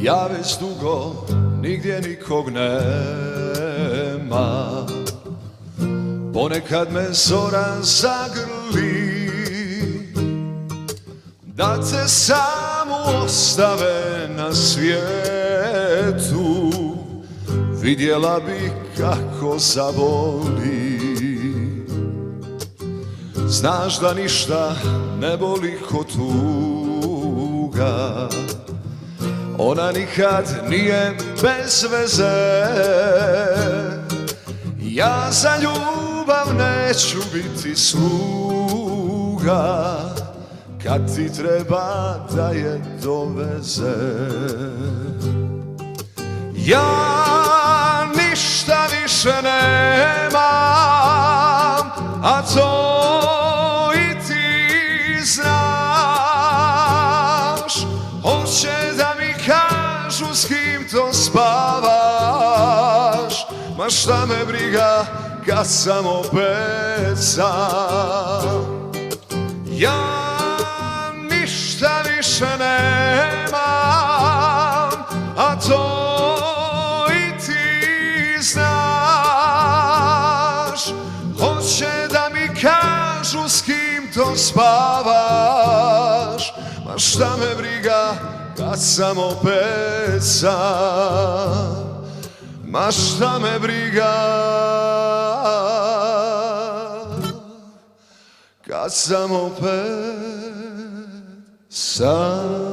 Ja već dugo nigdje nikog nema. Ponekad me zora zagrli, da te samu ostave na svijetu. Vidjela bi kako zaboli. Znaš da ništa ne boli ko tuga. Ona nikad nije bez veze. Ja za ljubav neću biti sluga. Kad ti treba da je doveze. Ja ništa više nemam, a to i ti znaš. Hoće da mi kažu s kim to spavaš. Ma šta me briga kad sam opet sam. Ja ništa više nemam, a to i ti znaš. Hoće da mi kažu s kim to spavaš. Ma šta me briga kad sam opet sam. Ma šta me briga kad sam opet sam.